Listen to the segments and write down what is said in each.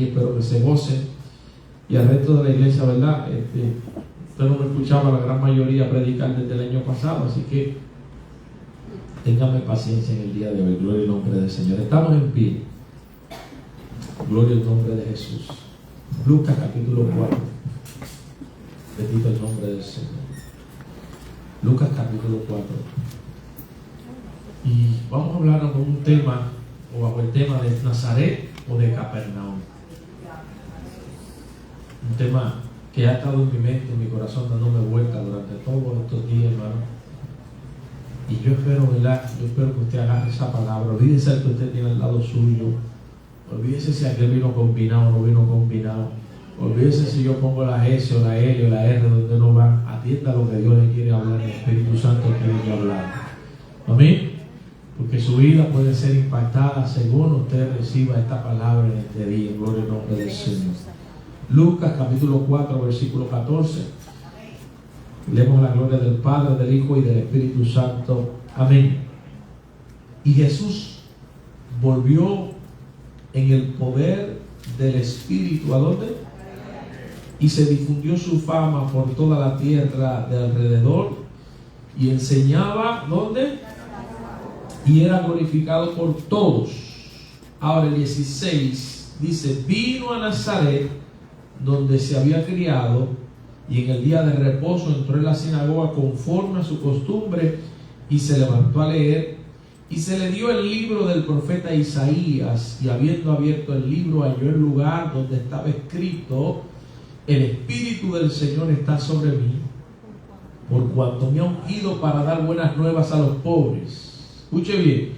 aquí espero que se gocen. Y al resto de la iglesia, ¿verdad? Usted no me escuchaba la gran mayoría predicar desde el año pasado, así que téngame paciencia en el día de hoy. Gloria al nombre del Señor. Estamos en pie. Gloria al nombre de Jesús. Lucas capítulo 4. Bendito el nombre del Señor. Lucas capítulo 4. Y vamos a hablar de un tema, o bajo el tema de Nazaret o de Capernaum. Un tema que ha estado en mi mente, en mi corazón, dándome vuelta durante todos estos días, hermano. Y yo espero, ¿verdad? Yo espero que usted agarre esa palabra. Olvídese el que usted tiene al lado suyo. Olvídese si aquel vino combinado o no vino combinado. Olvídese si yo pongo la S o la L o la R donde no van. Atienda lo que Dios le quiere hablar. El Espíritu Santo quiere hablar. Amén. Porque su vida puede ser impactada según usted reciba esta palabra en este día. Gloria al nombre del Señor. Lucas capítulo 4, versículo 14. Leemos la gloria del Padre, del Hijo y del Espíritu Santo. Amén. Y Jesús volvió en el poder del Espíritu. ¿A dónde? Y se difundió su fama por toda la tierra de alrededor. Y enseñaba, ¿dónde? Y era glorificado por todos. Ahora el 16 dice: vino a Nazaret, donde se había criado, y en el día de reposo entró en la sinagoga conforme a su costumbre, y se levantó a leer, y se le dio el libro del profeta Isaías, y habiendo abierto el libro halló el lugar donde estaba escrito: el Espíritu del Señor está sobre mí, por cuanto me ha ungido para dar buenas nuevas a los pobres. Escuche bien,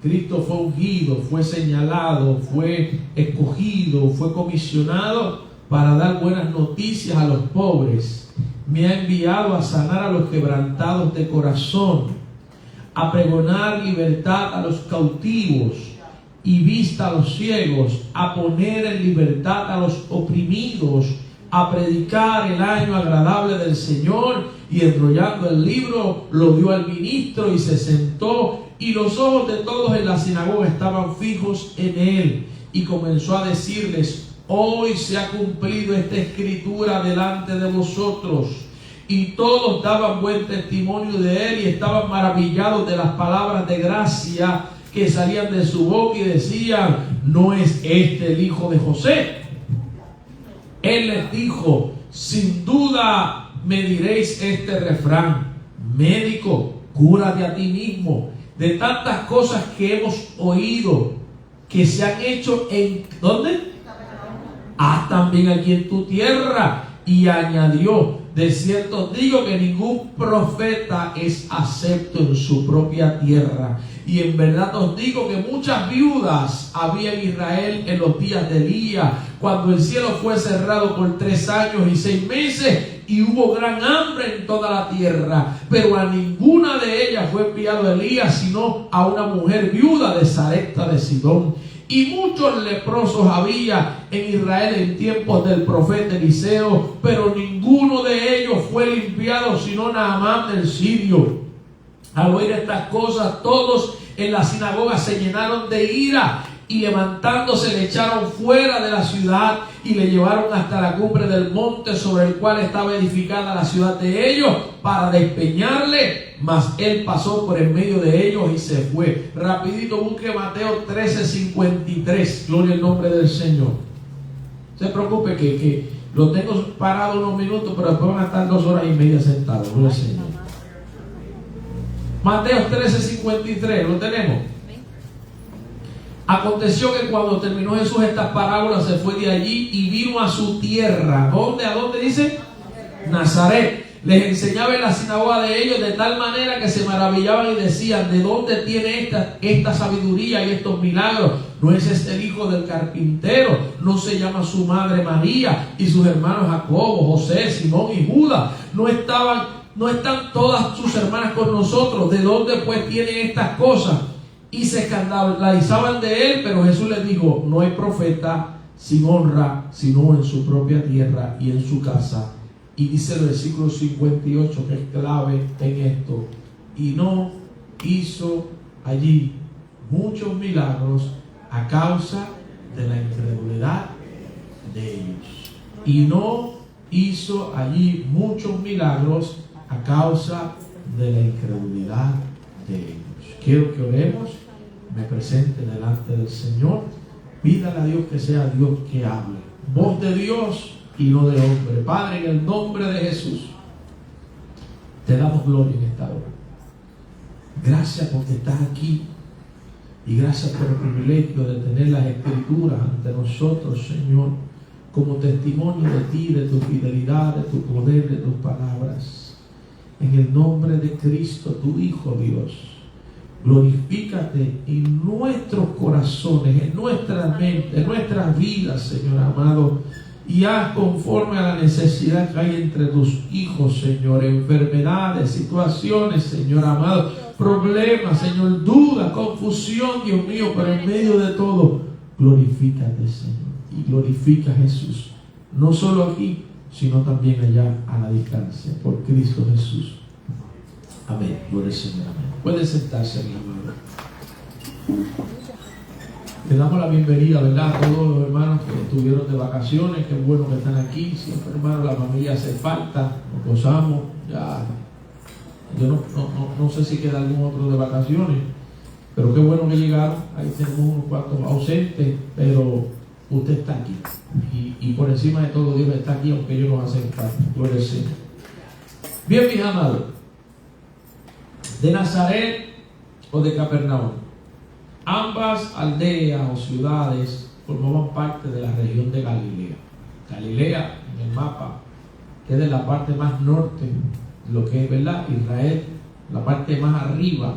Cristo fue ungido, fue señalado, fue escogido, fue comisionado para dar buenas noticias a los pobres. Me ha enviado a sanar a los quebrantados de corazón, a pregonar libertad a los cautivos y vista a los ciegos, a poner en libertad a los oprimidos, a predicar el año agradable del Señor. Y enrollando el libro, lo dio al ministro y se sentó, y los ojos de todos en la sinagoga estaban fijos en él. Y comenzó a decirles: hoy se ha cumplido esta escritura delante de vosotros. Y todos daban buen testimonio de él y estaban maravillados de las palabras de gracia que salían de su boca, y decían: ¿no es este el hijo de José? Él les dijo: sin duda me diréis este refrán: médico, cúrate a ti mismo. De tantas cosas que hemos oído que se han hecho en... ¿dónde? Haz también aquí en tu tierra. Y añadió: de cierto os digo que ningún profeta es acepto en su propia tierra. Y en verdad os digo que muchas viudas había en Israel en los días de Elías, cuando el cielo fue cerrado por 3 años y 6 meses, y hubo gran hambre en toda la tierra. Pero a ninguna de ellas fue enviado Elías, sino a una mujer viuda de Sarepta de Sidón. Y muchos leprosos había en Israel en tiempos del profeta Eliseo, pero ninguno de ellos fue limpiado, sino Naamán el sirio. Al oír estas cosas, todos en la sinagoga se llenaron de ira, y levantándose le echaron fuera de la ciudad y le llevaron hasta la cumbre del monte sobre el cual estaba edificada la ciudad de ellos, para despeñarle. Mas él pasó por en medio de ellos y se fue. Rapidito busque Mateo 13:53. Gloria al nombre del Señor. No se preocupe que lo tengo parado unos minutos, pero después van a estar 2 horas y media sentados. Gloria al Señor. Mateo 13:53, ¿lo tenemos? Aconteció que cuando terminó Jesús estas parábolas, se fue de allí y vino a su tierra. ¿Dónde? ¿A dónde dice? Nazaret. Les enseñaba en la sinagoga de ellos de tal manera que se maravillaban y decían: ¿de dónde tiene esta sabiduría y estos milagros? ¿No es este el hijo del carpintero? ¿No se llama su madre María y sus hermanos Jacobo, José, Simón y Judas? ¿No están todas sus hermanas con nosotros? ¿De dónde pues tienen estas cosas? Y se escandalizaban de él. Pero Jesús les dijo: no hay profeta sin honra sino en su propia tierra y en su casa. Y dice el versículo 58, que es clave en esto: y no hizo allí muchos milagros a causa de la incredulidad de ellos. Y no hizo allí muchos milagros a causa de la incredulidad de ellos. Quiero que oremos, me presente delante del Señor, pídale a Dios que sea Dios que hable, voz de Dios y no de hombre. Padre, en el nombre de Jesús, te damos gloria en esta hora. Gracias porque estás aquí y gracias por el privilegio de tener las Escrituras ante nosotros, Señor, como testimonio de ti, de tu fidelidad, de tu poder, de tus palabras. En el nombre de Cristo, tu Hijo, Dios, glorifícate en nuestros corazones, en nuestra mente, en nuestras vidas, Señor amado, y haz conforme a la necesidad que hay entre tus hijos, Señor, enfermedades, situaciones, Señor amado, problemas, Señor, dudas, confusión, Dios mío, pero en medio de todo, glorifícate, Señor, y glorifica a Jesús, no solo aquí, sino también allá a la distancia, por Cristo Jesús. Amén. Gloria al Señor. Amén. Pueden sentarse, mi amado. Le damos la bienvenida, ¿verdad?, a todos los hermanos que estuvieron de vacaciones. Qué bueno que están aquí. Siempre, hermano, la familia hace falta. Nos gozamos. Ya, yo no sé si queda algún otro de vacaciones, pero qué bueno que llegaron. Ahí tenemos unos cuantos ausentes, pero usted está aquí. Y por encima de todo, Dios está aquí, aunque ellos nos hacen falta. Gloria al Señor. Bien, mis amados, de Nazaret o de Capernaum, ambas aldeas o ciudades formaban parte de la región de Galilea. Galilea, en el mapa, que es de la parte más norte, lo que es, ¿verdad?, Israel, la parte más arriba.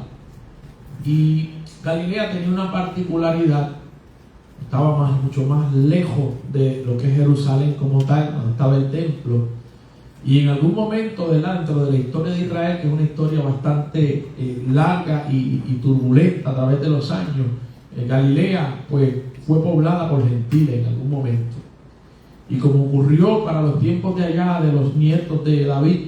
Y Galilea tenía una particularidad, estaba mucho más lejos de lo que es Jerusalén como tal, donde estaba el templo. Y en algún momento dentro de la historia de Israel, que es una historia bastante larga y turbulenta a través de los años, Galilea pues fue poblada por gentiles en algún momento. Y como ocurrió para los tiempos de allá de los nietos de David,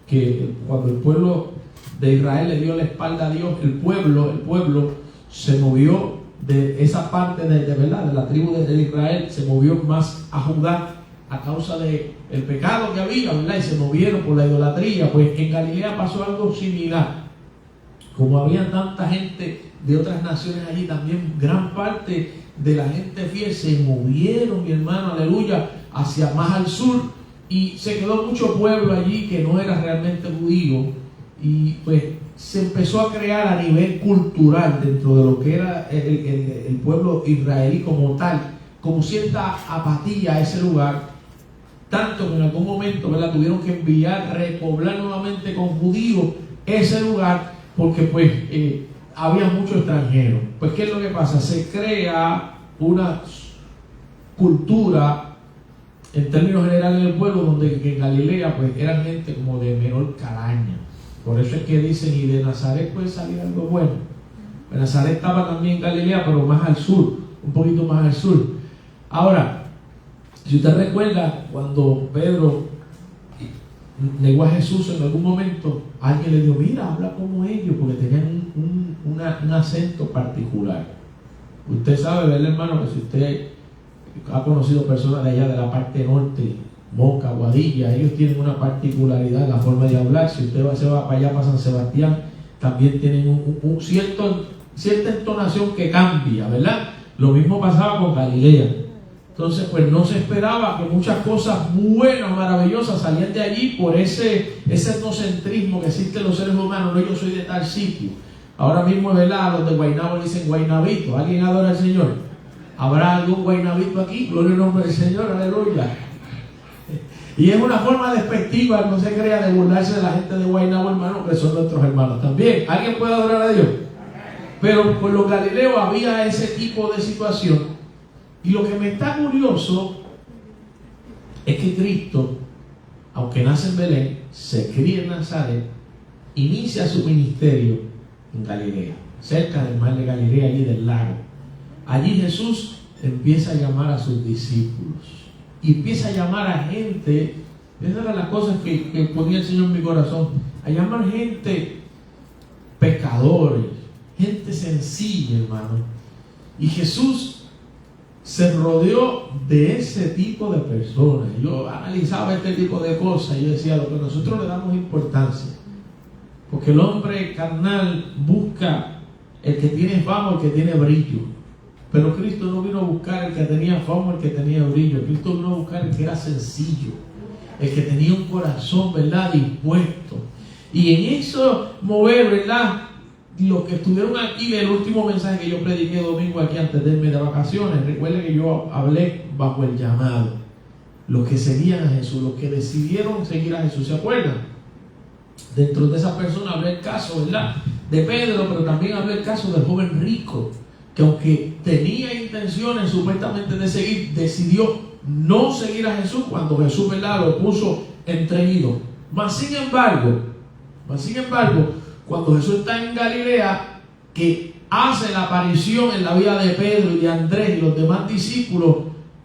que cuando el pueblo de Israel le dio la espalda a Dios, el pueblo se movió de esa parte de la tribu de Israel, se movió más a Judá a causa de el pecado que había, ¿verdad?, y se movieron por la idolatría. Pues en Galilea pasó algo similar. Como había tanta gente de otras naciones allí, también gran parte de la gente fiel se movieron, mi hermano, aleluya, hacia más al sur, y se quedó mucho pueblo allí que no era realmente judío, y pues se empezó a crear a nivel cultural dentro de lo que era el pueblo israelí como tal, como cierta apatía a ese lugar, tanto que en algún momento, ¿verdad?, tuvieron que repoblar nuevamente con judíos ese lugar, porque pues había muchos extranjeros. Pues ¿qué es lo que pasa? Se crea una cultura en términos generales del pueblo, donde en Galilea pues eran gente como de menor calaña. Por eso es que dicen, y de Nazaret puede salir algo bueno. Pues Nazaret estaba también en Galilea, pero más al sur, un poquito más al sur. Ahora, si usted recuerda, cuando Pedro negó a Jesús en algún momento, alguien le dijo, mira, habla como ellos, porque tenían un acento particular. Usted sabe, ¿verdad, hermano?, que si usted ha conocido personas de allá de la parte norte, Moca, Guadilla, ellos tienen una particularidad en la forma de hablar. Si usted se va para allá, para San Sebastián, también tienen cierta entonación que cambia, ¿verdad? Lo mismo pasaba con Galilea. Entonces, pues no se esperaba que muchas cosas buenas, maravillosas salían de allí por ese etnocentrismo que existe en los seres humanos. No, yo soy de tal sitio. Ahora mismo, ¿verdad?, los de Guaynabo dicen Guaynabito. ¿Alguien adora al Señor? ¿Habrá algún Guaynabito aquí? Gloria al nombre del Señor, aleluya. Y es una forma despectiva, no se crea, de burlarse de la gente de Guaynabo, hermano, que son nuestros hermanos también. ¿Alguien puede adorar a Dios? Pero por los galileos había ese tipo de situación. Y lo que me está curioso es que Cristo, aunque nace en Belén, se cría en Nazaret, inicia su ministerio en Galilea, cerca del mar de Galilea, allí del lago. Allí Jesús empieza a llamar a sus discípulos y empieza a llamar a gente. Esas eran las cosas que ponía el Señor en mi corazón, a llamar gente, pecadores, gente sencilla, hermano. Y Jesús se rodeó de ese tipo de personas. Yo analizaba este tipo de cosas y yo decía, lo que nosotros le damos importancia, porque el hombre carnal busca el que tiene fama, el que tiene brillo, pero Cristo no vino a buscar el que tenía fama, el que tenía brillo. Cristo vino a buscar el que era sencillo, el que tenía un corazón, ¿verdad?, dispuesto. Y en eso mover, ¿verdad?, los que estuvieron aquí, el último mensaje que yo prediqué domingo aquí antes de irme de vacaciones, recuerden que yo hablé bajo el llamado. Los que seguían a Jesús, los que decidieron seguir a Jesús, ¿se acuerdan? Dentro de esa persona hablé el caso, ¿verdad?, de Pedro, pero también hablé el caso del joven rico, que aunque tenía intenciones supuestamente de seguir, decidió no seguir a Jesús cuando Jesús, ¿verdad?, lo puso entreguido. Mas sin embargo, cuando Jesús está en Galilea, que hace la aparición en la vida de Pedro y de Andrés y los demás discípulos,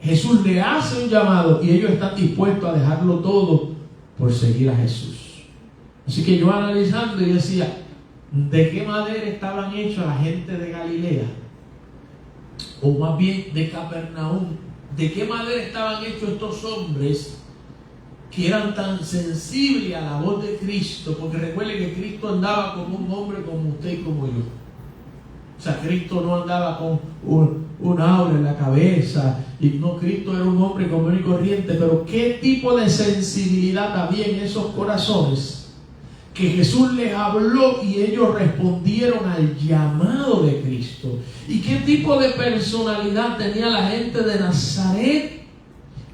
Jesús le hace un llamado y ellos están dispuestos a dejarlo todo por seguir a Jesús. Así que yo analizando y decía, ¿de qué madera estaban hechos la gente de Galilea? O más bien de Capernaum. ¿De qué madera estaban hechos estos hombres que eran tan sensibles a la voz de Cristo? Porque recuerden que Cristo andaba como un hombre como usted y como yo. O sea, Cristo no andaba con un aura en la cabeza, y no, Cristo era un hombre común y corriente. Pero ¿qué tipo de sensibilidad había en esos corazones? Que Jesús les habló y ellos respondieron al llamado de Cristo. ¿Y qué tipo de personalidad tenía la gente de Nazaret?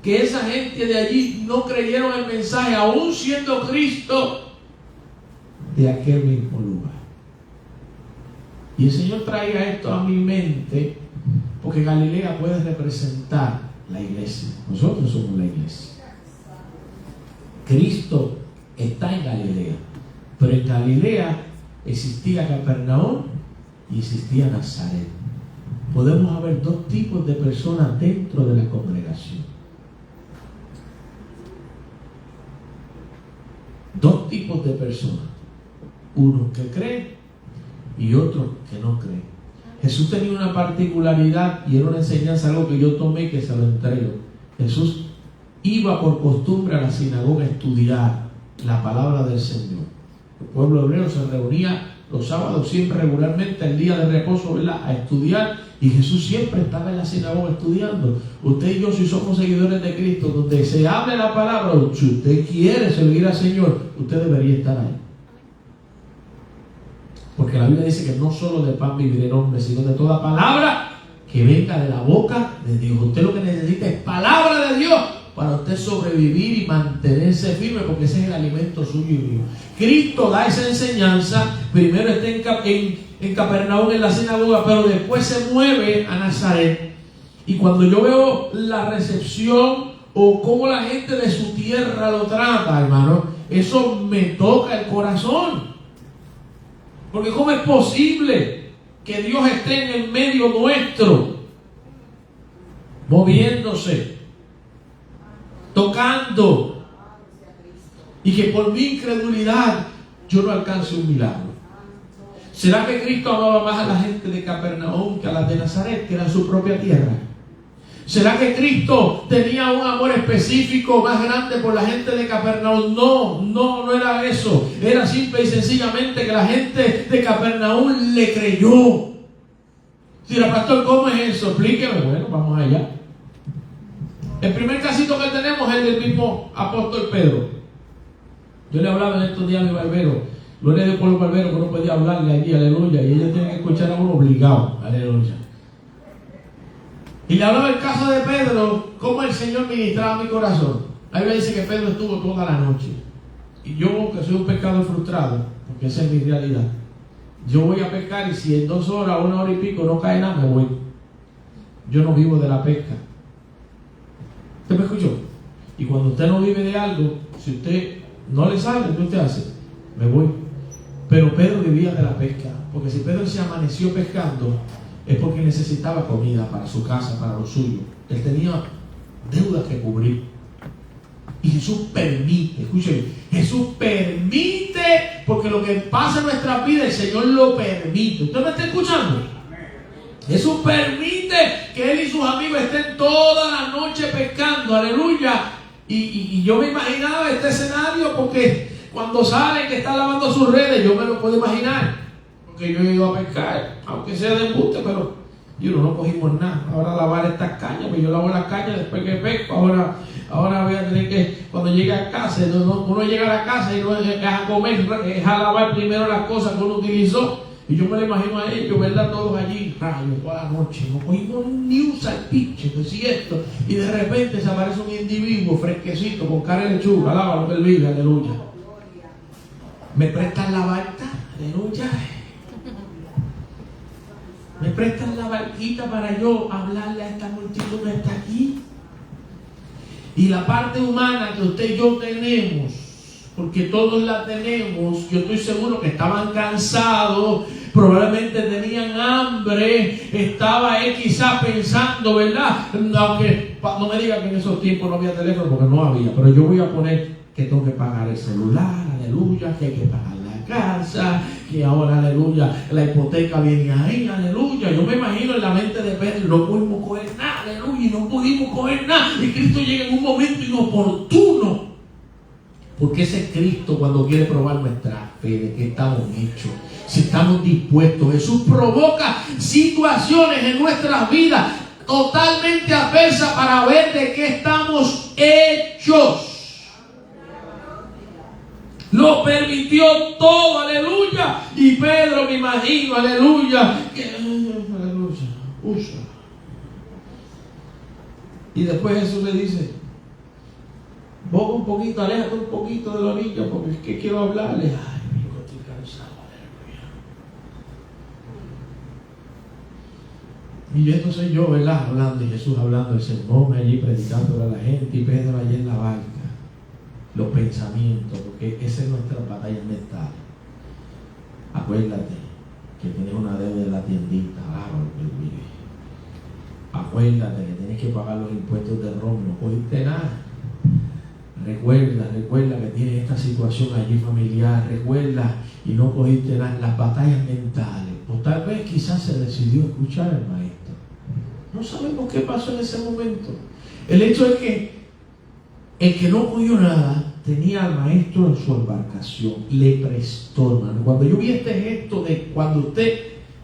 Que esa gente de allí no creyeron el mensaje, aún siendo Cristo de aquel mismo lugar. Y el Señor traía esto a mi mente, porque Galilea puede representar la iglesia. Nosotros somos la iglesia. Cristo está en Galilea, pero en Galilea existía Capernaum y existía Nazaret. Podemos haber dos tipos de personas dentro de la congregación. Dos tipos de personas. Uno que cree y otro que no cree. Jesús tenía una particularidad y era una enseñanza, algo que yo tomé y que se lo entrego. Jesús iba por costumbre a la sinagoga a estudiar la palabra del Señor. El pueblo hebreo se reunía los sábados siempre regularmente, el día de reposo, ¿verdad?, a estudiar, y Jesús siempre estaba en la sinagoga estudiando. Usted y yo, si somos seguidores de Cristo, donde se hable la palabra, si usted quiere servir al Señor, usted debería estar ahí. Porque la Biblia dice que no solo de pan vivirá el hombre, sino de toda palabra que venga de la boca de Dios. Usted lo que necesita es palabra de Dios para usted sobrevivir y mantenerse firme, porque ese es el alimento suyo y mío. Cristo da esa enseñanza. Primero está en Capernaum, en la sinagoga, pero después se mueve a Nazaret. Y cuando yo veo la recepción o cómo la gente de su tierra lo trata, hermano, eso me toca el corazón. Porque ¿cómo es posible que Dios esté en el medio nuestro, moviéndose, tocando, y que por mi incredulidad yo no alcance un milagro? ¿Será que Cristo amaba más a la gente de Capernaum que a las de Nazaret, que era su propia tierra? ¿Será que Cristo tenía un amor específico más grande por la gente de Capernaum? No era eso. Era simple y sencillamente que la gente de Capernaum le creyó. Si la pastor, ¿cómo es eso? Explíqueme. Bueno, vamos allá. El primer casito que tenemos es del mismo apóstol Pedro. Yo le hablaba en estos días a mi barbero. Gloria a Dios por los barberos que no podía hablarle allí, aleluya. Y ella tiene que escuchar a uno obligado, aleluya. Y le hablaba el caso de Pedro, cómo el Señor ministraba mi corazón. La Biblia dice que Pedro estuvo toda la noche. Y yo, que soy un pescador frustrado, porque esa es mi realidad, yo voy a pescar y si en 2 horas, 1 hora y pico no cae nada, me voy. Yo no vivo de la pesca. ¿Usted me escuchó? Y cuando usted no vive de algo, si usted no le sale, ¿qué usted hace? Me voy. Pero Pedro vivía de la pesca, porque si Pedro se amaneció pescando, es porque necesitaba comida para su casa, para lo suyo. Él tenía deudas que cubrir. Y Jesús permite, escúcheme, Jesús permite, porque lo que pasa en nuestra vida, el Señor lo permite. ¿Usted me está escuchando? Jesús permite que él y sus amigos estén toda la noche pescando, aleluya. Y yo me imaginaba este escenario porque cuando salen que están lavando sus redes, yo me lo puedo imaginar. Porque yo he ido a pescar, aunque sea de embuste, pero no cogimos nada. Ahora lavar estas cañas, pues yo lavo las cañas después que pesco. Ahora voy a tener que, cuando llegue a casa, uno llega a la casa y no es a comer, es a lavar primero las cosas que uno utilizó. Y yo me lo imagino a ellos, ¿verdad? Todos allí, rayos, toda la noche. No cogimos ni un salpiche, que si esto. Y de repente se aparece un individuo fresquecito, con cara de lechuga. Alaba lo que él vive, aleluya. ¿Me prestan la barca? Aleluya. ¿Me prestan la barquita para yo hablarle a esta multitud que está aquí? Y la parte humana que usted y yo tenemos, porque todos la tenemos, yo estoy seguro que estaban cansados, probablemente tenían hambre, estaba él quizás pensando, ¿verdad? Aunque no me diga que en esos tiempos no había teléfono, porque no había, pero yo voy a poner que tengo que pagar el celular, aleluya, que hay que pagar la casa, que ahora, aleluya, la hipoteca viene ahí, aleluya. Yo me imagino en la mente de Pedro, no pudimos coger nada, aleluya, y no pudimos coger nada, y Cristo llega en un momento inoportuno. Porque ese Cristo cuando quiere probar nuestra fe, de que estamos hechos, si estamos dispuestos, Jesús provoca situaciones en nuestras vidas totalmente adversas para ver de qué estamos hechos. Lo permitió todo, aleluya. Y Pedro, me imagino, aleluya, aleluya, usa. Y después Jesús le dice, boga un poquito, aléjate un poquito de la orilla, porque es que quiero hablarle. Ay, amigo, estoy cansado, aleluya. Y entonces yo, ¿verdad? Hablando, y Jesús hablando el sermón allí, predicándole a la gente, y Pedro allí en la barca. Los pensamientos, porque esa es nuestra batalla mental. Acuérdate que tienes una deuda en la tiendita, acuérdate que tienes que pagar los impuestos de Roma, no cogiste nada. Recuerda que tienes esta situación allí familiar, recuerda y no cogiste nada. Las batallas mentales, o tal vez quizás se decidió escuchar al maestro. No sabemos qué pasó en ese momento. El hecho es que el que no cogió nada tenía al maestro en su embarcación, le prestó, hermano. Cuando yo vi este gesto de cuando usted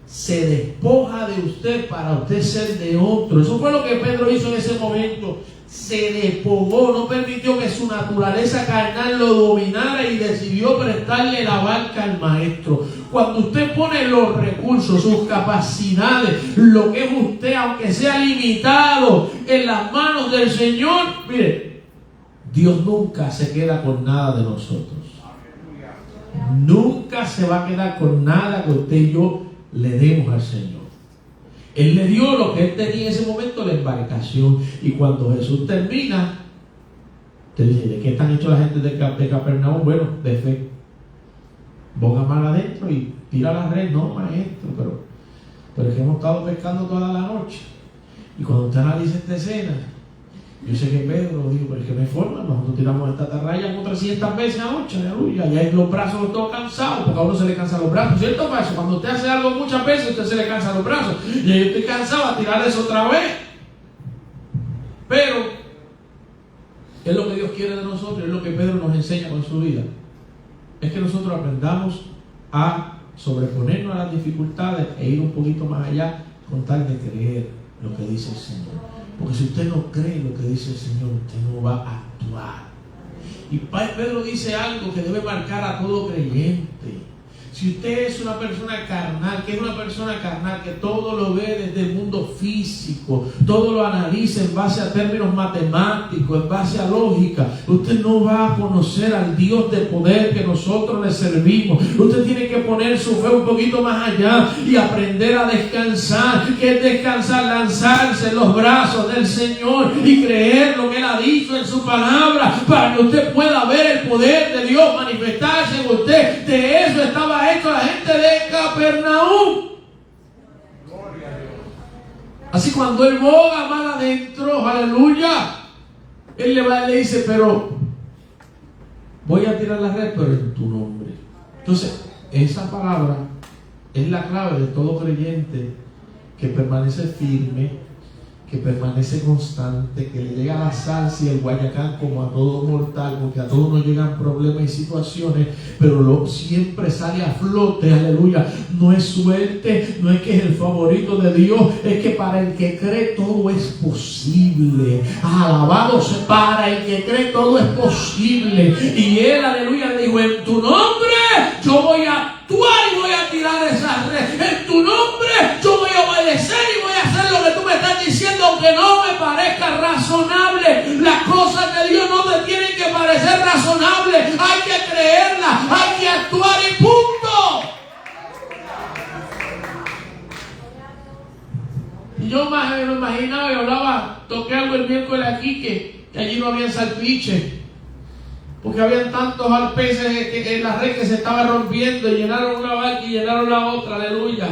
se despoja de usted para usted ser de otro, eso fue lo que Pedro hizo en ese momento. Se despojó, no permitió que su naturaleza carnal lo dominara y decidió prestarle la barca al maestro. Cuando usted pone los recursos, sus capacidades, lo que es usted, aunque sea limitado, en las manos del Señor, mire, Dios nunca se queda con nada de nosotros. Nunca se va a quedar con nada que usted y yo le demos al Señor. Él le dio lo que él tenía en ese momento, la embarcación. Y cuando Jesús termina, te dice, ¿de qué están hechos la gente de Capernaum? Bueno, de fe. Boga mal adentro y tira la red. No, maestro, pero es que hemos estado pescando toda la noche. Y cuando usted analiza esta escena, yo sé que Pedro dijo, pero es que no hay forma, nosotros tiramos esta atarraya como 300 veces anoche, aleluya, y ahí los brazos los tengo cansados, porque a uno se le cansan los brazos, ¿cierto? Cuando usted hace algo muchas veces, usted se le cansan los brazos, y yo estoy cansado a tirar eso otra vez. Pero es lo que Dios quiere de nosotros, es lo que Pedro nos enseña con su vida, es que nosotros aprendamos a sobreponernos a las dificultades e ir un poquito más allá con tal de creer lo que dice el Señor. Porque si usted no cree lo que dice el Señor, usted no va a actuar. Y Pedro dice algo que debe marcar a todo creyente. Si usted es una persona carnal, que es una persona carnal, que todo lo ve desde el mundo físico, todo lo analiza en base a términos matemáticos, en base a lógica, usted no va a conocer al Dios de poder que nosotros le servimos. Usted tiene que poner su fe un poquito más allá y aprender a descansar. ¿Qué es descansar? Lanzarse en los brazos del Señor y creer lo que Él ha dicho en su palabra, para que usted pueda ver el poder de Dios manifestarse en usted. De eso estaba hecho la gente de Capernaum. Así cuando él boga mal adentro, aleluya, él le dice, pero voy a tirar la red, pero en tu nombre. Entonces, esa palabra es la clave de todo creyente que permanece firme, que permanece constante, que le llega la salsa y el guayacán como a todo mortal, porque a todos nos llegan problemas y situaciones, pero siempre sale a flote, aleluya. No es suerte, no es que es el favorito de Dios, es que para el que cree todo es posible. Alabado sea, para el que cree todo es posible. Y él, aleluya, dijo: en tu nombre yo voy a actuar y voy a tirar esas redes. En tu nombre yo voy a obedecer y voy a hacer lo que tú me estás diciendo, aunque no me parezca razonable. Las cosas de Dios no te tienen que parecer razonables. Hay que creerlas, hay que actuar y punto. Y yo me lo imaginaba y hablaba, toqué algo el miércoles aquí, que allí no había salpiche, porque habían tantos peces en la red que se estaba rompiendo, y llenaron una barca y llenaron la otra, aleluya.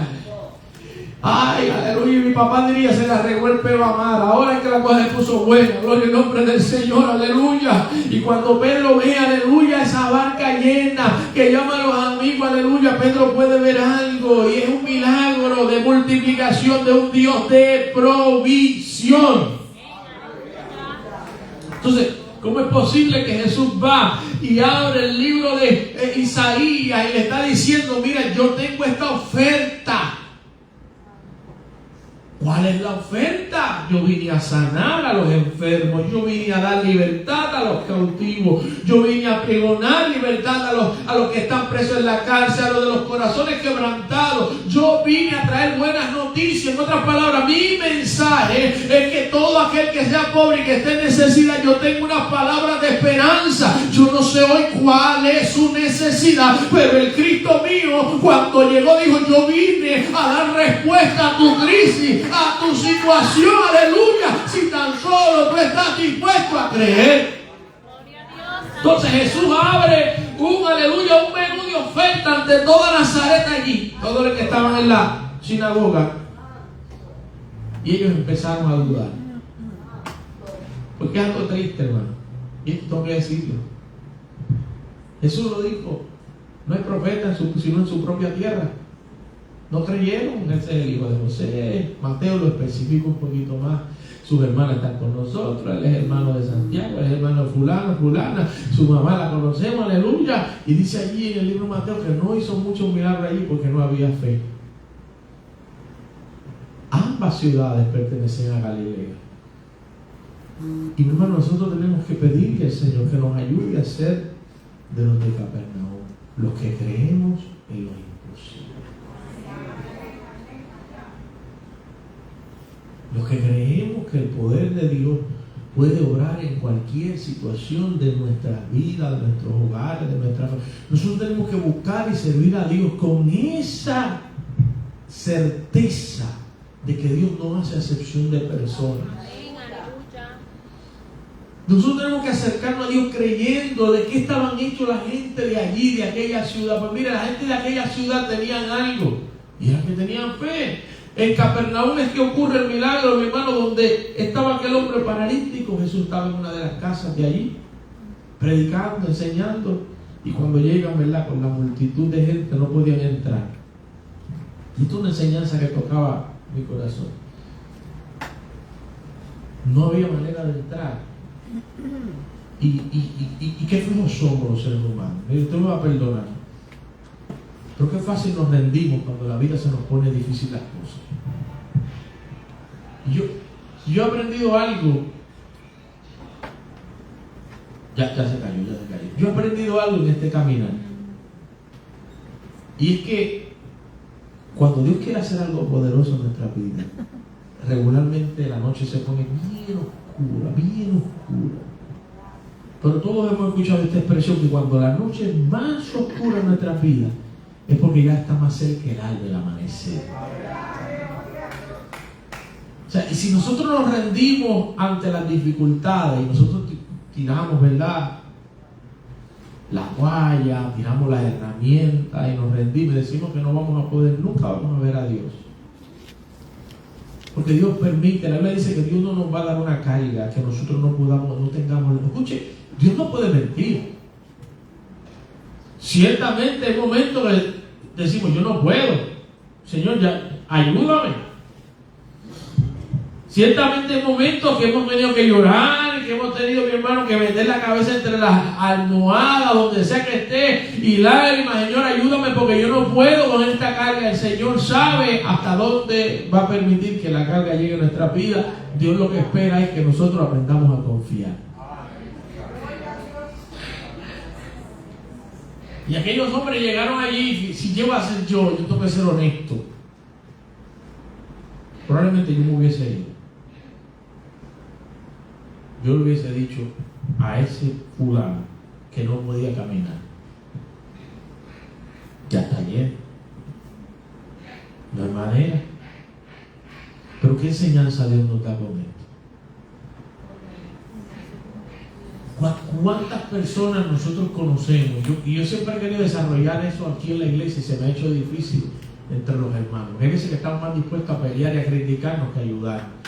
Ay, aleluya, mi papá diría: se la regó el pelo a mar. Ahora es que la cosa se puso buena, gloria al nombre del Señor, aleluya. Y cuando Pedro ve, aleluya, esa barca llena, que llama a los amigos, aleluya, Pedro puede ver algo, y es un milagro de multiplicación de un Dios de provisión. Entonces, ¿cómo es posible que Jesús va y abre el libro de Isaías y le está diciendo: mira, yo tengo esta oferta? ¿Cuál es la oferta? Yo vine a sanar a los enfermos, yo vine a dar libertad a los cautivos, yo vine a pregonar libertad a los que están presos en la cárcel, a los de los corazones quebrantados. Yo vine a traer buenas noticias. En otras palabras, mi mensaje es que todo aquel que sea pobre y que esté en necesidad, yo tengo unas palabras de esperanza. Yo no sé hoy cuál es su necesidad, pero el Cristo mío, cuando llegó, dijo: yo vine a dar respuesta a tu crisis, a tu situación, aleluya, si tan solo tú estás dispuesto a creer. Entonces Jesús abre un menú de oferta ante toda Nazaret allí, todos los que estaban en la sinagoga, y ellos empezaron a dudar, porque es algo triste, hermano, y esto tengo que decirlo. Jesús lo dijo: no hay profeta sino en su propia tierra. No creyeron. Él es el hijo de José. Mateo lo especifica un poquito más. Sus hermanas están con nosotros. Él es hermano de Santiago, él es hermano de fulano, fulana. Su mamá la conocemos, aleluya. Y dice allí en el libro de Mateo que no hizo muchos milagros allí porque no había fe. Ambas ciudades pertenecen a Galilea. Y mi hermano, nosotros tenemos que pedirle al Señor que nos ayude a ser de los de Capernaum, los que creemos en lo imposible. Los que creemos que el poder de Dios puede obrar en cualquier situación de nuestras vidas, de nuestros hogares, de nuestra familia. Nosotros tenemos que buscar y servir a Dios con esa certeza de que Dios no hace acepción de personas. Nosotros tenemos que acercarnos a Dios creyendo de qué estaban hechos la gente de allí, de aquella ciudad. Pues mira, la gente de aquella ciudad tenían algo, y era que tenían fe. En Capernaum es que ocurre el milagro, mi hermano, donde estaba aquel hombre paralítico. Jesús estaba en una de las casas de allí, predicando, enseñando, y cuando llegan, ¿verdad?, con la multitud de gente no podían entrar. Y esto es una enseñanza que tocaba mi corazón. No había manera de entrar. Y qué feos somos los seres humanos. Usted me va a perdonar, pero qué fácil nos rendimos cuando la vida se nos pone difícil las cosas. Yo he aprendido algo. Ya se cayó. Yo he aprendido algo en este caminar. Y es que cuando Dios quiere hacer algo poderoso en nuestra vida, regularmente la noche se pone bien oscura. Pero todos hemos escuchado esta expresión, que cuando la noche es más oscura en nuestra vida, es porque ya está más cerca el alba del amanecer. O sea, y si nosotros nos rendimos ante las dificultades y nosotros tiramos, ¿verdad?, la toalla, tiramos las herramientas y nos rendimos y decimos que no vamos a poder, nunca vamos a ver a Dios. Porque Dios permite, la Biblia dice que Dios no nos va a dar una carga que nosotros no tengamos. Escuche, Dios no puede mentir. Ciertamente hay momentos que decimos: yo no puedo, Señor, ya ayúdame. Ciertamente hay momentos que hemos tenido que llorar, que hemos tenido, mi hermano, que meter la cabeza entre las almohadas, donde sea que esté, y lágrimas. Señor, ayúdame porque yo no puedo con esta carga. El Señor sabe hasta dónde va a permitir que la carga llegue a nuestra vida. Dios lo que espera es que nosotros aprendamos a confiar. Y aquellos hombres llegaron allí, si llego a ser yo tengo que ser honesto. Probablemente yo me hubiese ido. Yo le hubiese dicho a ese fulano que no podía caminar. Ya está lleno. No hay manera. Pero ¿qué enseñanza Dios nos da con esto? ¿Cuántas personas nosotros conocemos? Yo siempre he querido desarrollar eso aquí en la iglesia y se me ha hecho difícil entre los hermanos. Fíjense que estamos más dispuestos a pelear y a criticarnos que a ayudar.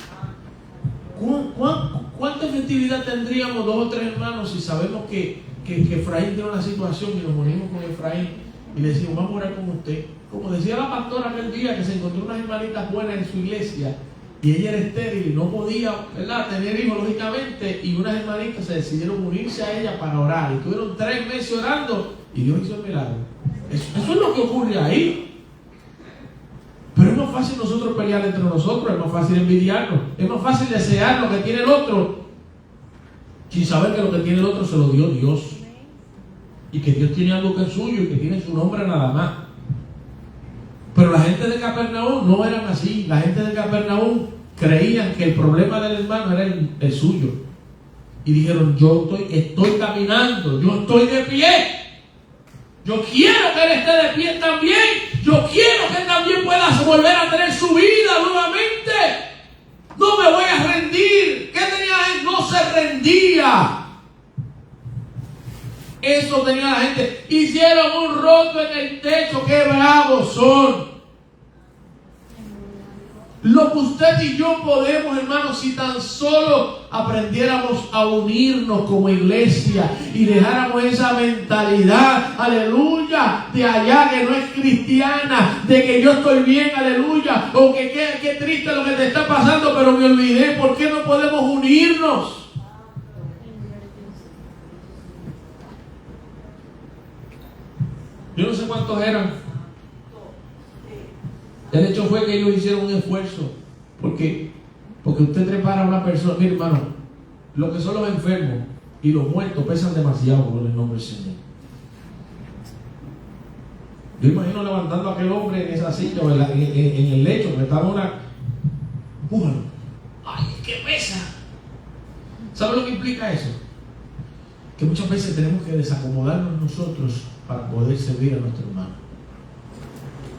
¿Cuánta efectividad tendríamos dos o tres hermanos si sabemos que Efraín tiene una situación y nos unimos con Efraín y le decimos, vamos a orar con usted? Como decía la pastora aquel día, que se encontró unas hermanitas buenas en su iglesia y ella era estéril y no podía, ¿verdad?, tener hijos, lógicamente, y unas hermanitas se decidieron unirse a ella para orar y estuvieron 3 meses orando y Dios hizo el milagro. Eso es lo que ocurre ahí. Pero es más fácil nosotros pelear entre nosotros, es más fácil envidiarnos, es más fácil desear lo que tiene el otro sin saber que lo que tiene el otro se lo dio Dios y que Dios tiene algo que es suyo y que tiene su nombre nada más. Pero la gente de Capernaum no eran así. La gente de Capernaum creían que el problema del hermano era el suyo y dijeron, yo estoy caminando, yo estoy de pie. Yo quiero que él esté de pie también. Yo quiero que él también pueda volver a tener su vida nuevamente. No me voy a rendir. ¿Qué tenía él? No se rendía. Eso tenía la gente. Hicieron un roto en el techo. ¡Qué bravos son! Lo que usted y yo podemos, hermanos, si tan solo aprendiéramos a unirnos como iglesia y dejáramos esa mentalidad, aleluya, de allá que no es cristiana, de que yo estoy bien, aleluya, o que qué triste lo que te está pasando, pero me olvidé. ¿Por qué no podemos unirnos? Yo no sé cuántos eran. El hecho fue que ellos hicieron un esfuerzo. Porque usted prepara a una persona. Mire, hermano, lo que son los enfermos y los muertos pesan demasiado por el nombre del Señor. Yo imagino levantando a aquel hombre en esa silla o en el lecho, que estaba una. ¡Pújalo! ¡Ay, qué pesa! ¿Sabe lo que implica eso? Que muchas veces tenemos que desacomodarnos nosotros para poder servir a nuestro hermano.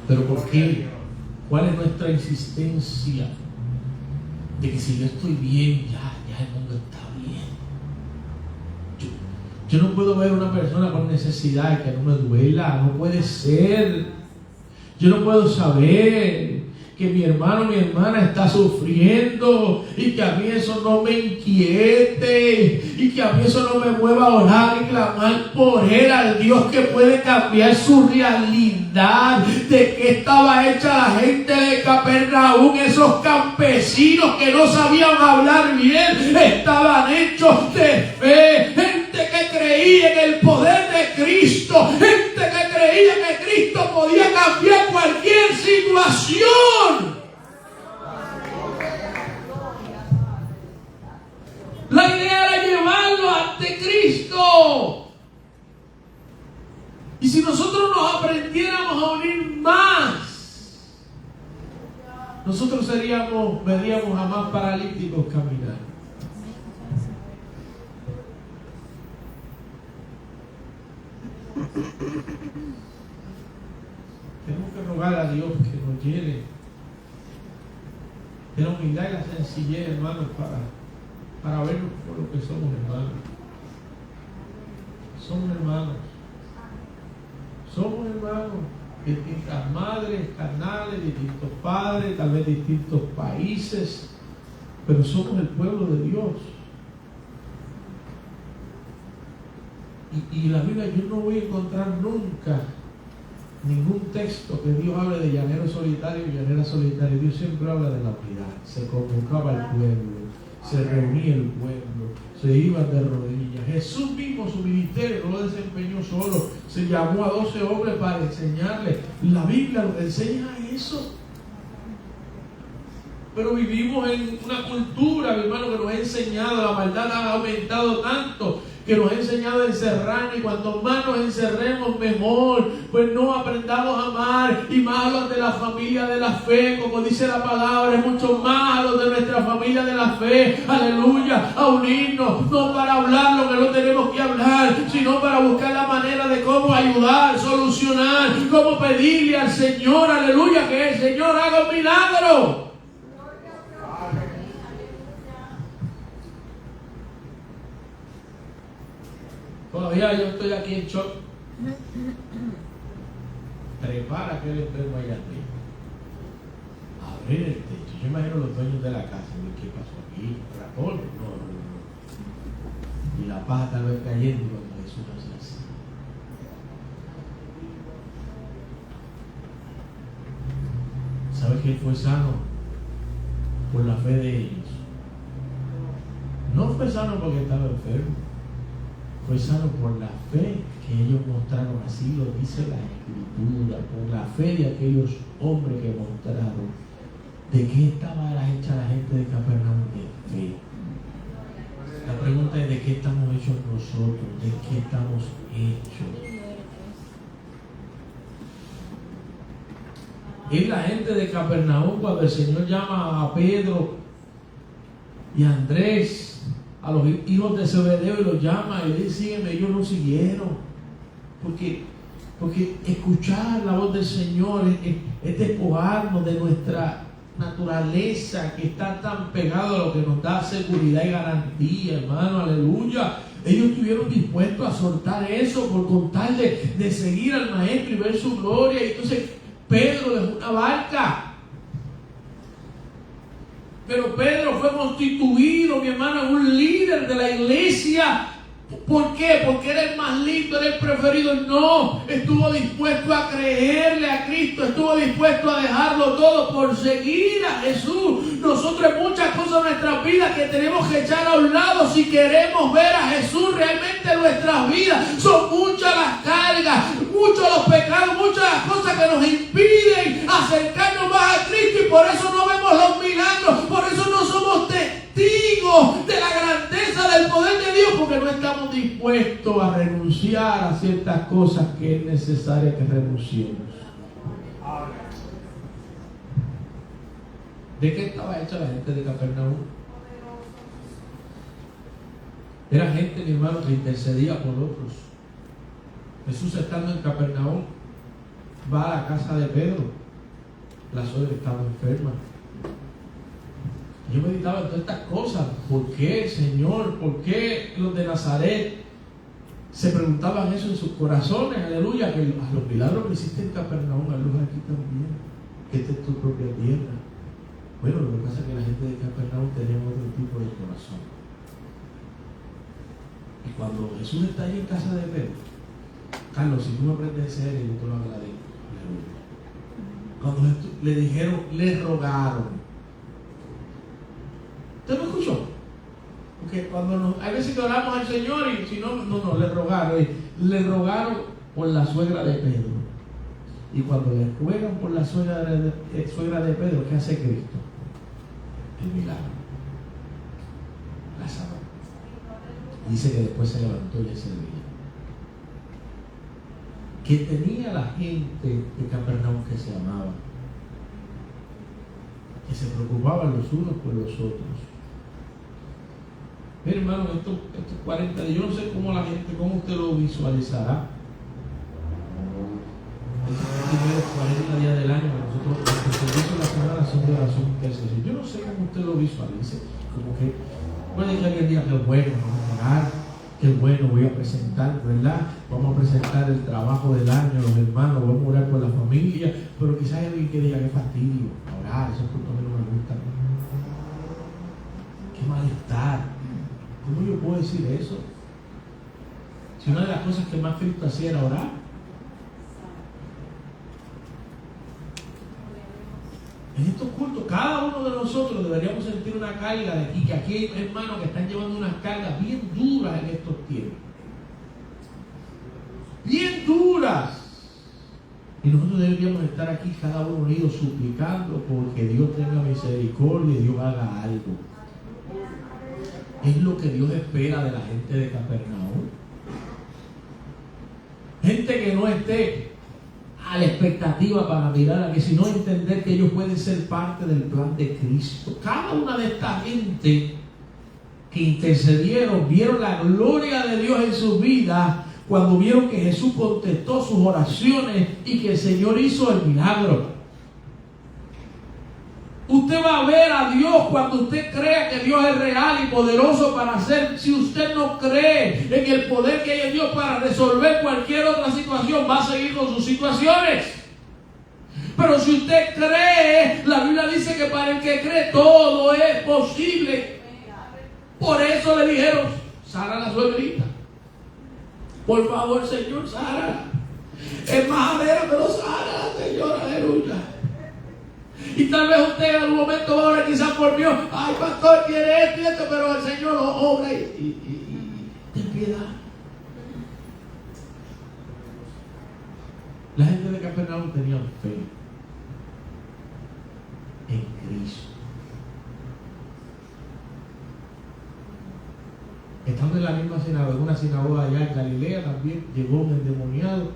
¿Pero por qué? ¿Cuál es nuestra insistencia? De que si yo estoy bien, ya el mundo está bien. Yo no puedo ver a una persona con necesidad que no me duela. No puede ser. Yo no puedo saber que mi hermano o mi hermana está sufriendo y que a mí eso no me inquiete y que a mí eso no me mueva a orar y clamar por él, al Dios que puede cambiar su realidad. ¿De qué estaba hecha la gente de Capernaum? Esos campesinos que no sabían hablar bien estaban hechos de fe. Gente que creía en el poder de Cristo, gente que creía que Cristo podía cambiar cualquier situación. La idea era llevarlo ante Cristo. Y si nosotros nos aprendiéramos a unir más, nosotros veríamos a más paralíticos caminar. Tenemos que rogar a Dios que nos llene de la humildad y la sencillez, hermanos, para vernos por lo que somos, hermanos. Somos hermanos. Somos hermanos. Distintas madres, carnales, distintos padres, tal vez distintos países, pero somos el pueblo de Dios. Y la Biblia, yo no voy a encontrar nunca ningún texto que Dios hable de llanero solitario y llanera solitaria. Dios siempre habla de la unidad. Se convocaba el pueblo, se reunía el pueblo, se iban de rodillas. Jesús mismo, su ministerio no lo desempeñó solo, se llamó a 12 hombres para enseñarles. La Biblia nos enseña eso. Pero vivimos en una cultura, mi hermano, que nos ha enseñado, la maldad ha aumentado tanto, que nos ha enseñado a encerrarnos, y cuanto más nos encerremos mejor, pues no aprendamos a amar, y más a los de la familia de la fe, como dice la palabra, es mucho más a los de nuestra familia de la fe, aleluya, a unirnos, no para hablar lo que no tenemos que hablar, sino para buscar la manera de cómo ayudar, solucionar, cómo pedirle al Señor, aleluya, que el Señor haga un milagro. Todavía yo estoy aquí en shock. Prepara aquel enfermo allá arriba. Abrir el techo. Yo imagino los dueños de la casa. ¿Qué pasó aquí? ¿Rapón? No. Y la paja tal vez cayendo cuando Jesús hace así. ¿Sabes quién fue sano? Por la fe de ellos. No fue sano porque estaba enfermo. Fue sano por la fe que ellos mostraron, así lo dice la Escritura, por la fe de aquellos hombres que mostraron. ¿De qué estaba hecha la gente de Capernaum? De fe. La pregunta es: ¿de qué estamos hechos nosotros? ¿De qué estamos hechos? Es la gente de Capernaum cuando el Señor llama a Pedro y a Andrés, a los hijos de Zebedeo, y los llama y le dice: sígueme. Ellos no siguieron, porque escuchar la voz del Señor es despojarnos de nuestra naturaleza que está tan pegado a lo que nos da seguridad y garantía, hermano, aleluya. Ellos estuvieron dispuestos a soltar eso por contar de seguir al Maestro y ver su gloria. Y entonces Pedro dejó una barca. Pero Pedro fue constituido, mi hermano, un líder de la iglesia. ¿Por qué? Porque era el más lindo, era el preferido. No, estuvo dispuesto a creerle a Cristo, estuvo dispuesto a dejarlo todo por seguir a Jesús. Nosotros hay muchas cosas en nuestras vidas que tenemos que echar a un lado si queremos ver a Jesús realmente en nuestras vidas. Son muchas las cargas, muchos los pecados, muchas las cosas que nos impiden acercarnos más a Cristo, y por eso no vemos los milagros, por eso no somos testigos de la grandeza del poder de Dios, porque no estamos dispuestos a renunciar a ciertas cosas que es necesario que renunciemos. ¿De qué estaba hecha la gente de Capernaum? Era gente, mi hermano, que intercedía por otros. Jesús, estando en Capernaum, va a la casa de Pedro. La suegra estaba enferma. Yo meditaba en todas estas cosas. ¿Por qué, Señor? ¿Por qué los de Nazaret se preguntaban eso en sus corazones? Aleluya, que a los milagros que hiciste en Capernaum, a los aquí también, que esta es tu propia tierra. Bueno, lo que pasa es que la gente de Capernaum tenía otro tipo de corazón. Y cuando Jesús está ahí en casa de Pedro, Carlos, si tú me aprendes ese aire, yo te lo agradezco. Aleluya. Cuando le dijeron, le rogaron. ¿Usted me escuchó? Porque cuando hay veces que oramos al Señor y si no, le rogaron. Le rogaron por la suegra de Pedro. Y cuando le ruegan por la suegra de Pedro, ¿qué hace Cristo? El milagro. La sanó. Dice que después se levantó y le servía. Que tenía la gente de Capernaum que se amaba, que se preocupaban los unos por los otros. Mira, hermano, estos 40 días, yo no sé cómo la gente, cómo usted lo visualizará. Estos primeros 40 días del año, nosotros, los servicios de la semana son de oración intercesión. Yo no sé cómo usted lo visualice. Como que puede que alguien diga que bueno, vamos a orar, que bueno, voy a presentar, ¿verdad? Vamos a presentar el trabajo del año, los hermanos, vamos a orar por la familia, pero quizás hay alguien que diga, qué fastidio, orar, esos puntos a mí no me gustan. Qué malestar. ¿Cómo yo puedo decir eso? Si una de las cosas que más Cristo hacía era orar. En estos cultos, cada uno de nosotros deberíamos sentir una carga de aquí, que aquí hay hermanos que están llevando unas cargas bien duras en estos tiempos. Bien duras. Y nosotros deberíamos estar aquí cada uno unidos suplicando porque Dios tenga misericordia y Dios haga algo. Es lo que Dios espera de la gente de Capernaum. Gente que no esté a la expectativa para mirar a que, sino entender que ellos pueden ser parte del plan de Cristo. Cada una de esta gente que intercedieron, vieron la gloria de Dios en sus vidas cuando vieron que Jesús contestó sus oraciones y que el Señor hizo el milagro. Usted va a ver a Dios cuando usted crea que Dios es real y poderoso para hacer. Si usted no cree en el poder que hay en Dios para resolver cualquier otra situación, va a seguir con sus situaciones. Pero si usted cree, la Biblia dice que para el que cree todo es posible. Por eso le dijeron, Sara la suegrita, por favor, Señor, Sara. Es majadera, pero Sara, Señor, aleluya. Y tal vez usted en algún momento va a orar quizás por Dios. Ay, pastor, quiere esto y esto, pero el Señor lo obra y ten piedad. La gente de Capernaum tenía fe en Cristo. Estando en la misma sinagoga, en una sinagoga allá en Galilea, también llegó un endemoniado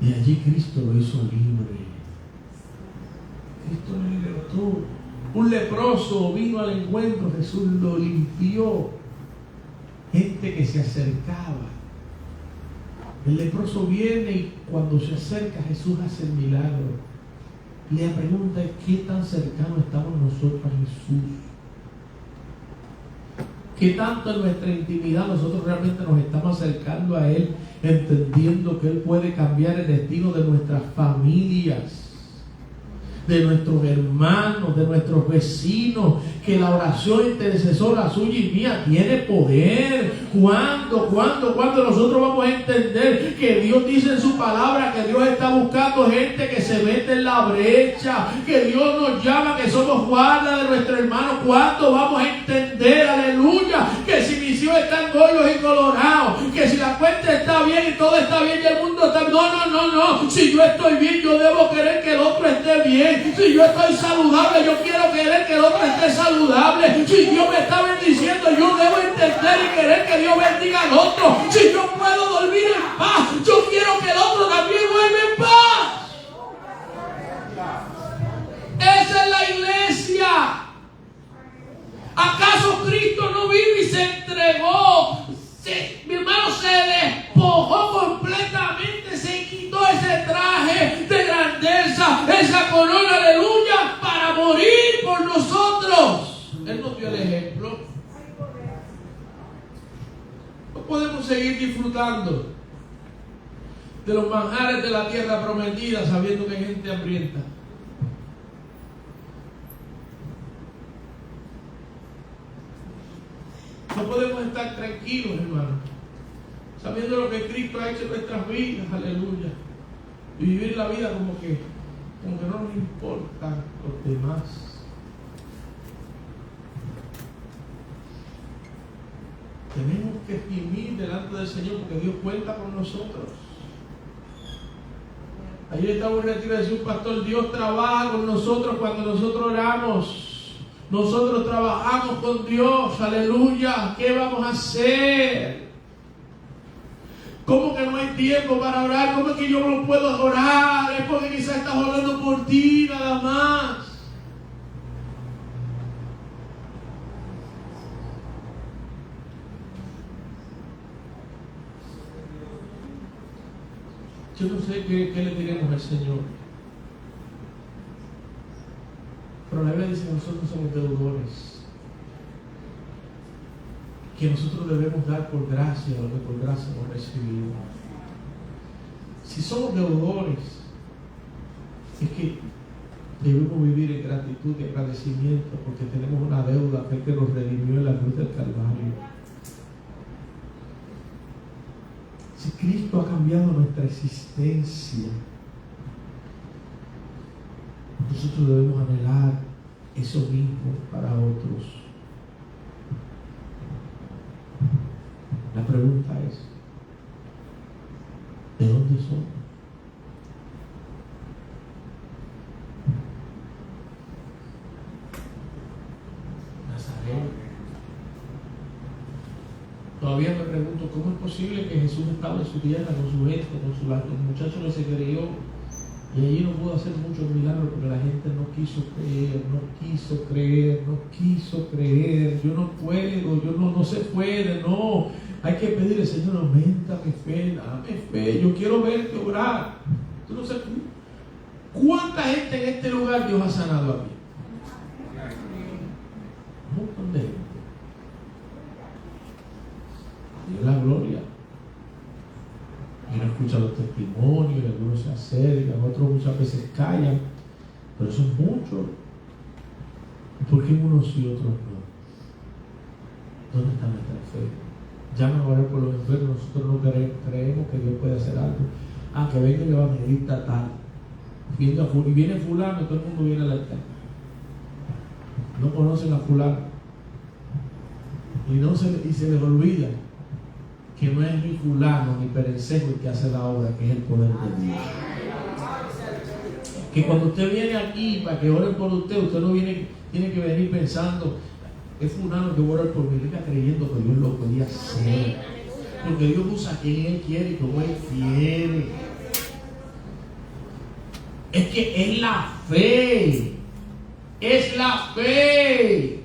y allí Cristo lo hizo libre. Cristo lo libertó. Un leproso vino al encuentro, Jesús lo limpió. Gente que se acercaba. El leproso viene y cuando se acerca Jesús hace el milagro. La pregunta es: ¿qué tan cercano estamos nosotros a Jesús? ¿Qué tanto en nuestra intimidad nosotros realmente nos estamos acercando a Él, entendiendo que Él puede cambiar el destino de nuestras familias, de nuestros hermanos, de nuestros vecinos, que la oración intercesora suya y mía tiene poder? ¿Cuándo nosotros vamos a entender que Dios dice en su palabra que Dios está buscando gente que se mete en la brecha, que Dios nos llama, que somos guarda de nuestro hermano? ¿Cuándo vamos a entender, aleluya, que si mis hijos están gordos y colorados, que si la cuenta está bien y todo está bien y el mundo está bien? No, si yo estoy bien, yo debo querer que el otro esté bien. Si yo estoy saludable, yo quiero querer que el otro esté saludable. Si Dios me está bendiciendo, yo debo entender y querer que Dios bendiga al otro. Si yo puedo dormir en paz, yo quiero que el otro también duerma en paz. Esa es la iglesia. ¿Acaso Cristo no vino y se entregó? Mi hermano, se despojó completamente, se quitó ese traje de grandeza, esa corona, aleluya, para morir por nosotros. Él nos dio el ejemplo. No podemos seguir disfrutando de los manjares de la tierra prometida sabiendo que hay gente hambrienta. No podemos estar tranquilos, hermano, sabiendo lo que Cristo ha hecho en nuestras vidas, aleluya, y vivir la vida como que no nos importan los demás. Tenemos que gemir delante del Señor porque Dios cuenta con nosotros. Ayer estaba en un retiro y decía un pastor: Dios trabaja con nosotros cuando nosotros oramos. Nosotros trabajamos con Dios, aleluya. ¿Qué vamos a hacer? ¿Cómo que no hay tiempo para orar? ¿Cómo es que yo no puedo orar? Es porque quizás estás orando por ti nada más. Yo no sé qué le diremos al Señor. Pero la Biblia dice que nosotros somos deudores, que nosotros debemos dar por gracia lo que por gracia hemos recibido. Si somos deudores, es que debemos vivir en gratitud y agradecimiento porque tenemos una deuda, aquel que nos redimió en la cruz del Calvario. Si Cristo ha cambiado nuestra existencia, nosotros debemos anhelar eso mismo para otros. La pregunta es, ¿de dónde son? Nazareno. Todavía me pregunto, ¿cómo es posible que Jesús estaba en su tierra con su gente, con su muchacho que se crió, y allí no pudo hacer muchos milagros porque la gente no quiso creer? Yo no puedo, no se puede, no. Hay que pedirle, Señor, aumenta mi fe, dame fe, yo quiero verte obrar. Tú no sé cuánta gente en este lugar Dios ha sanado aquí. Un montón de gente. Dios la gloria. Y uno escucha los testimonios, algunos se acercan, otros muchas veces callan, pero son muchos. ¿Por qué unos sí y otros no? ¿Dónde está nuestra fe? Llaman a orar por los enfermos, nosotros no creemos que Dios puede hacer algo. Que venga el evangelista tal, y viene fulano, todo el mundo viene al altar. No conocen a fulano y se les olvida que no es ni fulano ni perencejo el que hace la obra, que es el poder de Dios. Que cuando usted viene aquí para que oren por usted no tiene que venir pensando, es fulano que va a orar por mí, venga creyendo que Dios lo podía hacer. Porque Dios usa a quien Él quiere y como Él quiere. Es que es la fe. Es la fe.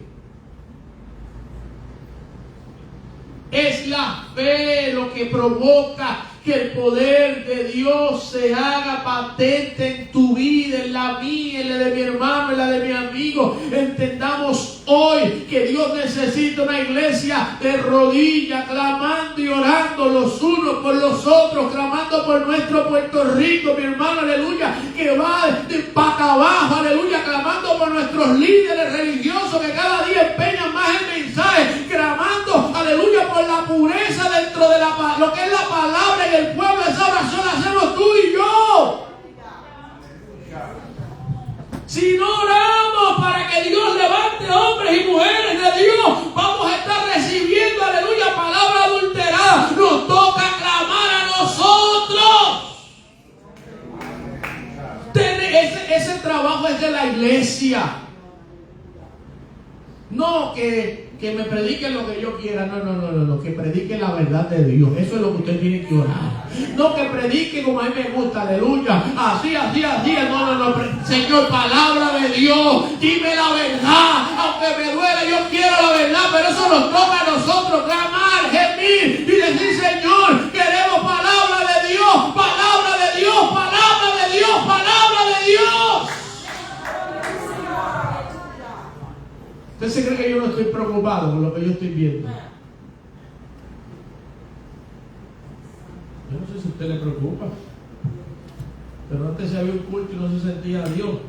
Es la fe lo que provoca que el poder de Dios se haga patente en tu vida, en la mía, en la de mi hermano, en la de mi amigo. Entendamos hoy que Dios necesita una iglesia de rodillas, clamando y orando los unos por los otros, clamando por nuestro Puerto Rico, mi hermano, aleluya, que va de pata abajo, aleluya, clamando por nuestros líderes religiosos que cada día empeñan más el mensaje, clamando, aleluya, por la pureza dentro de lo que es la palabra en el pueblo. Esa oración la hacemos tú y yo. Si no oramos para que Dios levante hombres y mujeres de Dios, vamos a estar recibiendo, aleluya, palabra adulterada. Nos toca clamar a nosotros. Ese trabajo es de la iglesia. No que me prediquen lo que yo quiera. No, que prediquen la verdad de Dios. Eso es lo que usted tiene que orar. No que predique como a mí me gusta, aleluya. Así. No. Señor, palabra de Dios. Dime la verdad. Aunque me duele, yo quiero la verdad. Pero eso nos toca a nosotros clamar, gemir y decir, Señor, queremos palabra de Dios. Palabra de Dios. Palabra de Dios. Palabra de Dios. ¿Usted se cree que yo no estoy preocupado por lo que yo estoy viendo? Yo no sé si a usted le preocupa, pero antes se había un culto y no se sentía a Dios.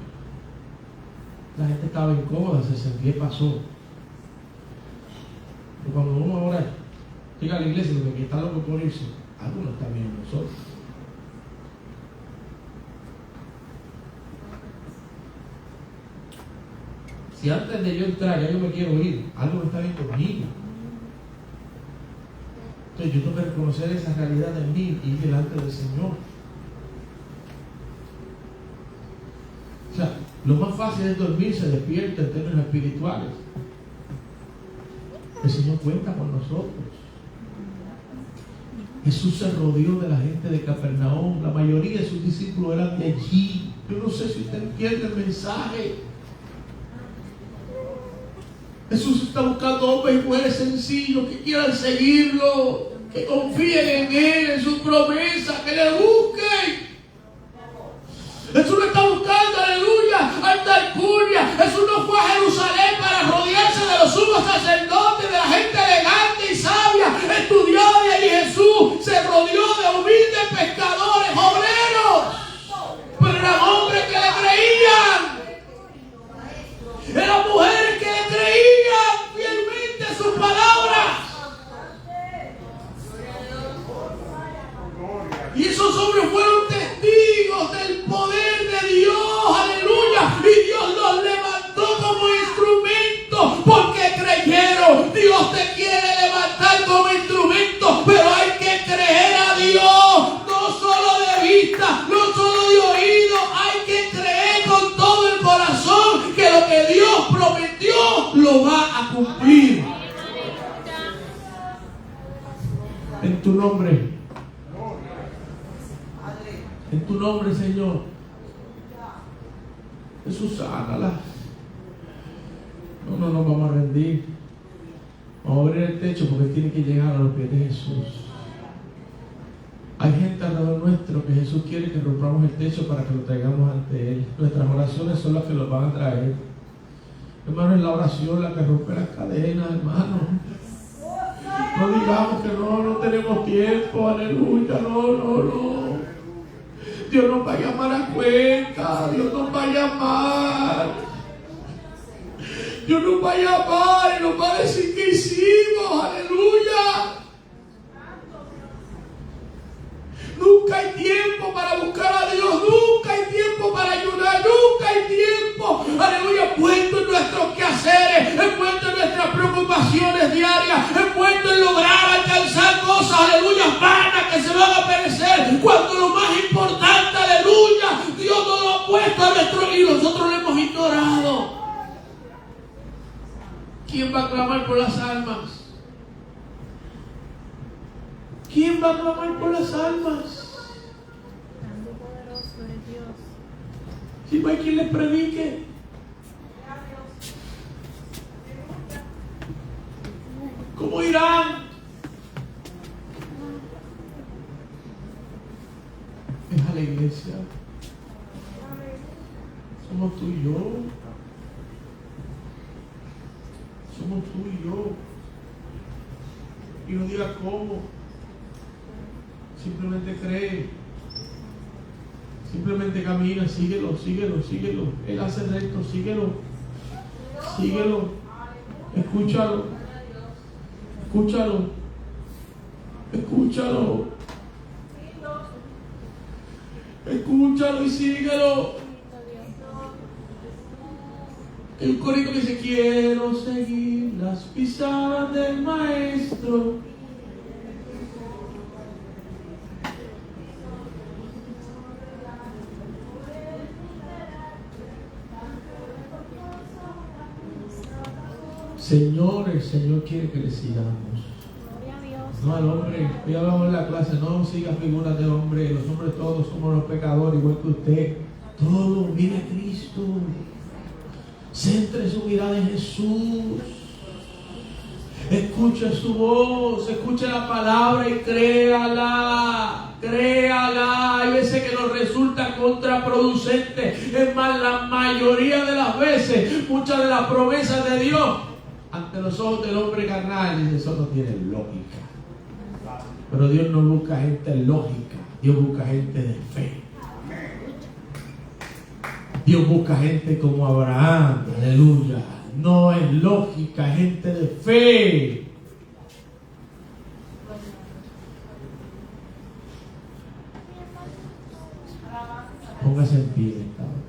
La gente estaba incómoda, se sentía y pasó. Pero cuando uno ahora llega a la iglesia y lo que está loco por irse, algo no está bien en nosotros. Si antes de yo entrar ya yo me quiero ir, algo no está bien conmigo. Entonces yo tengo que reconocer esa realidad en mí y ir delante del Señor. O sea, lo más fácil es dormirse despierto en términos espirituales. El Señor cuenta con nosotros. Jesús se rodeó de la gente de Capernaum. La mayoría de sus discípulos eran de allí. Yo no sé si usted entiende el mensaje. Jesús está buscando hombres y mujeres sencillos que quieran seguirlo, que confíen en Él, en sus promesas, que le busquen. Jesús no está buscando, aleluya, alta alcurnia. Jesús no fue a Jerusalén para rodearse de los sumos sacerdotes, de la gente elegante y sabia. Estudió de allí. Jesús se rodeó de humildes pescadores, obreros, pero eran hombres que le creían. Eran mujeres que le creían fielmente sus palabras. Y esos hombres fueron testigos del poder de Dios, aleluya. Y En tu nombre. En tu nombre, Señor. Jesús, sánala. No nos vamos a rendir. Vamos a abrir el techo porque tiene que llegar a los pies de Jesús. Hay gente alrededor nuestro que Jesús quiere que rompamos el techo para que lo traigamos ante Él. Nuestras oraciones son las que los van a traer. Hermano, es la oración la que rompe las cadenas, hermano. No digamos que no tenemos tiempo, aleluya, no. Dios nos va a llamar a cuenta, Dios nos va a llamar. Dios nos va a llamar y nos va a decir que hicimos, aleluya. Nunca hay tiempo para buscar a Dios, nunca hay tiempo para ayunar, nunca hay tiempo, aleluya, puesto en nuestros quehaceres, envuelto en nuestras preocupaciones diarias, envuelto en lograr alcanzar cosas, aleluya, vanas que se van a perecer, cuando lo más importante, aleluya, Dios nos lo ha puesto a nuestro y nosotros lo hemos ignorado. ¿Quién va a clamar por las almas? ¿Quién va a clamar por las almas? Tanto poderoso es Dios. Si no hay quien les predique. ¿Cómo irán? Es a la iglesia. Somos tú y yo. Somos tú y yo. Y no diga cómo. Simplemente cree. Simplemente camina, síguelo. Él hace recto, síguelo. Escúchalo y síguelo. El corito que dice: quiero seguir las pisadas del maestro. Señor, el Señor quiere que le sigamos. No al hombre. Hoy hablamos en la clase: no siga figuras de hombre. Los hombres todos somos los pecadores, igual que usted. Todo viene a Cristo. Centre su mirada en Jesús. Escuche su voz, escuche la palabra y créala. Hay veces que nos resulta contraproducente. Es más, la mayoría de las veces, muchas de las promesas de Dios ante los ojos del hombre carnal, dice: eso no tiene lógica. Pero Dios no busca gente lógica, Dios busca gente de fe. Dios busca gente como Abraham, aleluya. No es lógica, gente de fe. Póngase en pie, Estado.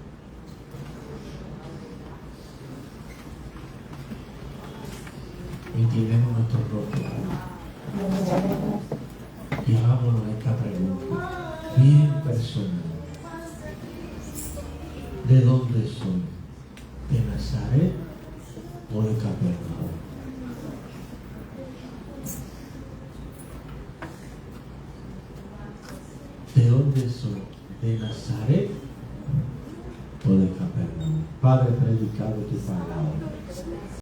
Inclinemos nuestro rostro y hagámonos esta pregunta bien personal: ¿de dónde soy? ¿De Nazaret o de Capernaum? ¿De dónde soy? ¿De Nazaret o de Capernaum? Padre, predicado tu palabra.